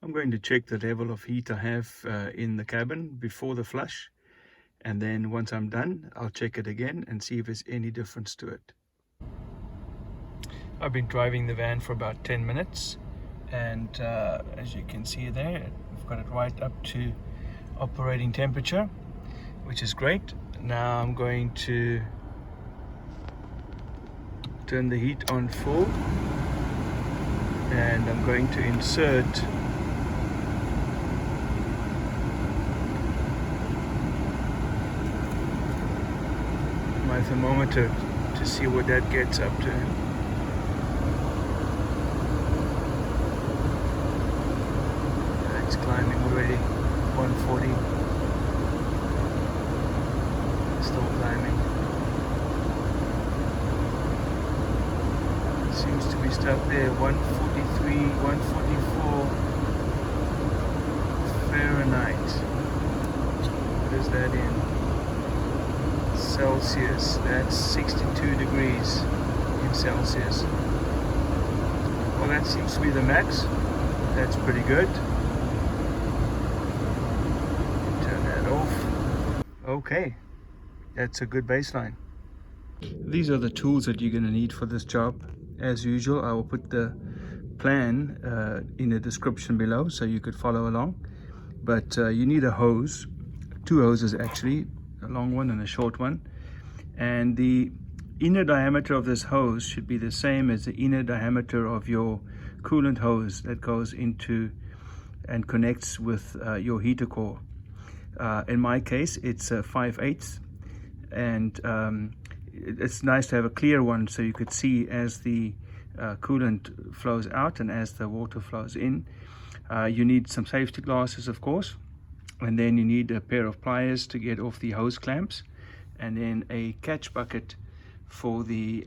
I'm going to check the level of heat I have in the cabin before the flush, and then once I'm done, I'll check it again and see if there's any difference to it. I've been driving the van for about 10 minutes, and as you can see there, we've got it right up to operating temperature, which is great. Now I'm going to turn the heat on full, and I'm going to insert my thermometer to see what that gets up to. It's climbing already, 140. Still climbing. Seems to be stuck there, 143, 144 Fahrenheit. What is that in Celsius? That's 62 degrees in Celsius. Well, that seems to be the max. That's pretty good. Turn that off. Okay, that's a good baseline. These are the tools that you're going to need for this job. As usual, I will put the plan in the description below so you could follow along. But you need a hose, two hoses actually, a long one and a short one. And the inner diameter of this hose should be the same as the inner diameter of your coolant hose that goes into and connects with your heater core. In my case, it's 5/8, and it's nice to have a clear one so you could see as the coolant flows out and as the water flows in. You need some safety glasses, of course, and then you need a pair of pliers to get off the hose clamps, and then a catch bucket for the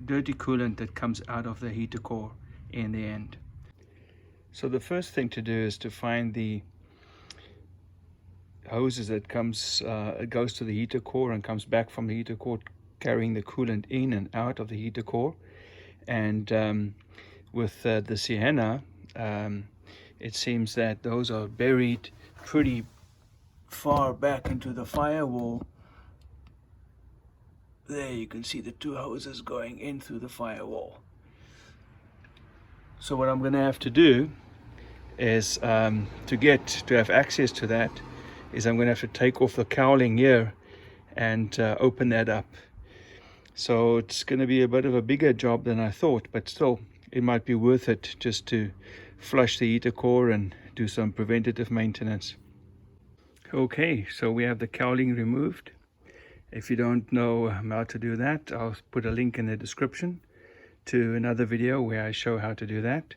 dirty coolant that comes out of the heater core in the end. So the first thing to do is to find the hoses that goes to the heater core and comes back from the heater core, carrying the coolant in and out of the heater core. And with the Sienna, it seems that those are buried pretty far back into the firewall. There you can see the two hoses going in through the firewall. So what I'm going to have to do is to have access to that is I'm going to have to take off the cowling here and open that up. So it's going to be a bit of a bigger job than I thought, but still it might be worth it just to flush the heater core and do some preventative maintenance. Okay, so we have the cowling removed. If you don't know how to do that, I'll put a link in the description to another video where I show how to do that.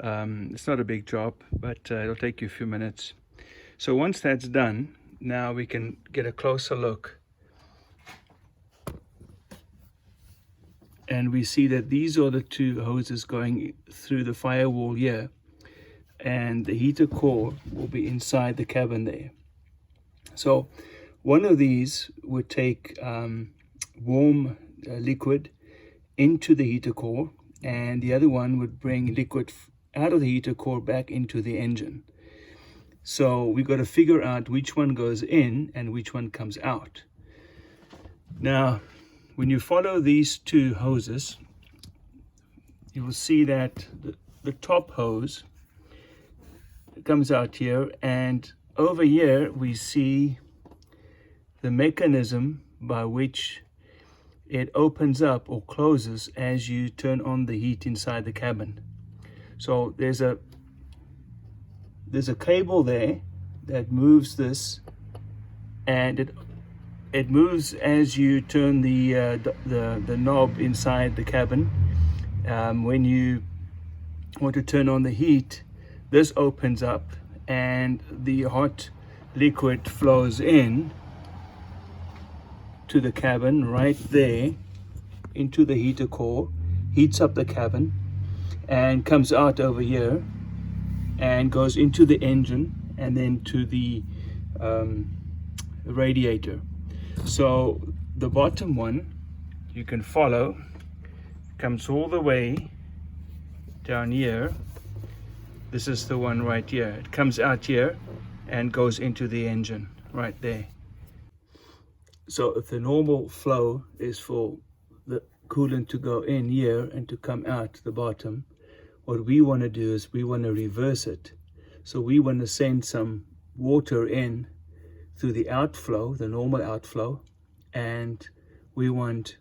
It's not a big job, but it'll take you a few minutes. So once that's done, now we can get a closer look. And we see that these are the two hoses going through the firewall here, and the heater core will be inside the cabin there. So one of these would take warm liquid into the heater core, and the other one would bring liquid out of the heater core back into the engine. So we've got to figure out which one goes in and which one comes out. Now, when you follow these two hoses, you will see that the top hose comes out here, and over here we see the mechanism by which it opens up or closes as you turn on the heat inside the cabin. So there's a cable there that moves this, and it moves as you turn the knob inside the cabin. When you want to turn on the heat, this opens up and the hot liquid flows in to the cabin right there into the heater core, heats up the cabin, and comes out over here and goes into the engine and then to the radiator. So the bottom one you can follow comes all the way down here This is the one right here. It comes out here and goes into the engine right there. So if the normal flow is for the coolant to go in here and to come out the bottom, what we want to do is we want to reverse it. So we want to send some water in through the outflow, the normal outflow, and we want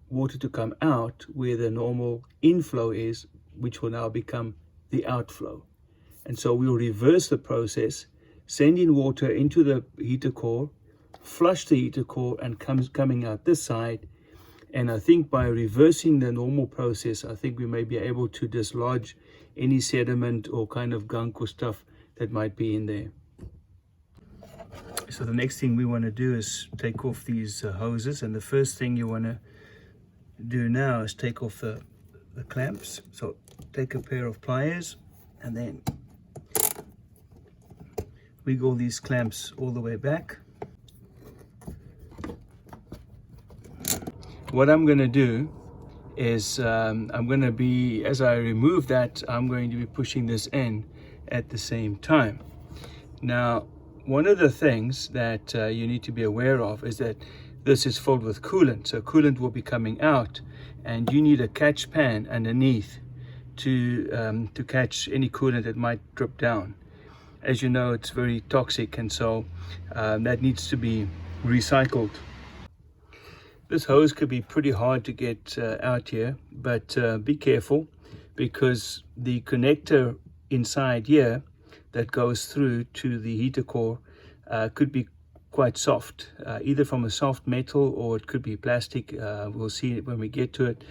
water to come out where the normal inflow is, which will now become the outflow. And so we'll reverse the process, send in water into the heater core, flush the heater core, and coming out this side. And I think by reversing the normal process, I think we may be able to dislodge any sediment or kind of gunk or stuff that might be in there. So the next thing we want to do is take off these hoses, and the first thing you want to do now is take off the clamps. So take a pair of pliers and then wiggle these clamps all the way back. What I'm going to do is I'm going to be, as I remove that, I'm going to be pushing this in at the same time. Now, one of the things that you need to be aware of is that this is filled with coolant. So coolant will be coming out, and you need a catch pan underneath to catch any coolant that might drip down. As you know, it's very toxic, and so that needs to be recycled. This hose could be pretty hard to get out here, but be careful, because the connector inside here that goes through to the heater core could be quite soft, either from a soft metal or it could be plastic. We'll see it when we get to it.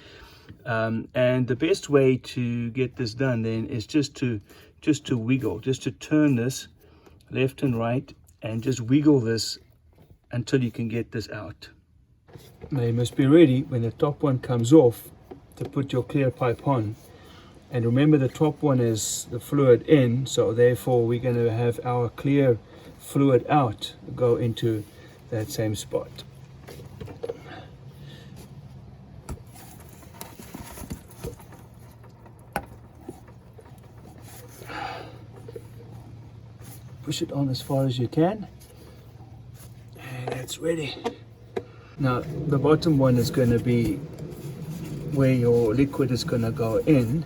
And the best way to get this done then is just to wiggle, just to turn this left and right, and just wiggle this until you can get this out. Now you must be ready when the top one comes off to put your clear pipe on. And remember, the top one is the fluid in, so therefore we're going to have our clear fluid out go into that same spot. Push it on as far as you can, and it's ready. Now the bottom one is going to be where your liquid is going to go in,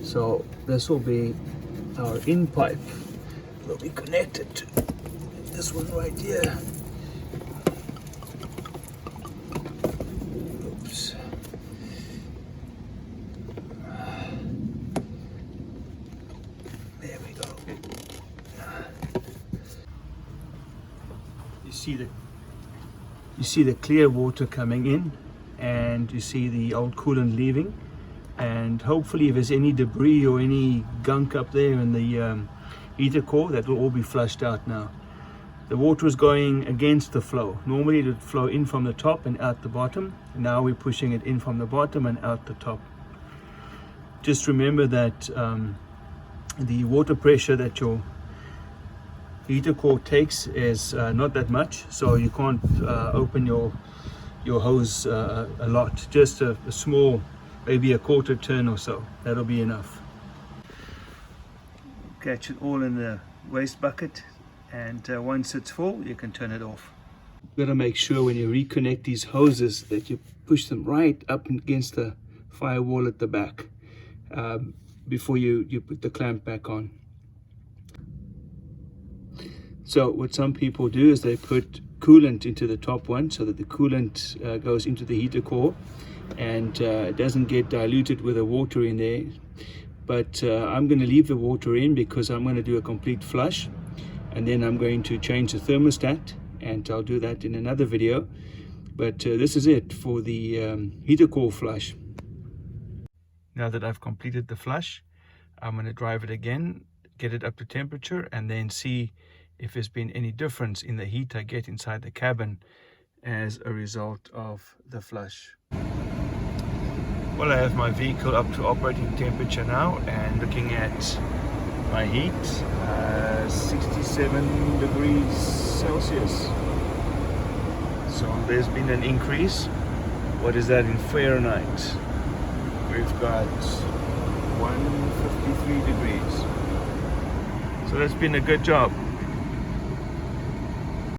so this will be our in pipe. Will be connected to this one right here. Oops. There we go. You see the clear water coming in, and you see the old coolant leaving, and hopefully if there's any debris or any gunk up there in the heater core, that will all be flushed out now. The water is going against the flow. Normally it would flow in from the top and out the bottom. Now we're pushing it in from the bottom and out the top. Just remember that the water pressure that your heater core takes is not that much, so you can't open your hose a lot. Just a small, maybe a quarter turn or so. That'll be enough. Catch it all in the waste bucket, and once it's full you can turn it off. You've got to make sure when you reconnect these hoses that you push them right up against the firewall at the back before you put the clamp back on. So what some people do is they put coolant into the top one so that the coolant goes into the heater core and it doesn't get diluted with the water in there. But I'm going to leave the water in because I'm going to do a complete flush, and then I'm going to change the thermostat, and I'll do that in another video. But this is it for the heater core flush. Now that I've completed the flush, I'm going to drive it again, get it up to temperature, and then see if there's been any difference in the heat I get inside the cabin as a result of the flush. Well, I have my vehicle up to operating temperature now, and looking at my heat, 67 degrees Celsius. So there's been an increase. What is that in Fahrenheit? We've got 153 degrees. So that's been a good job.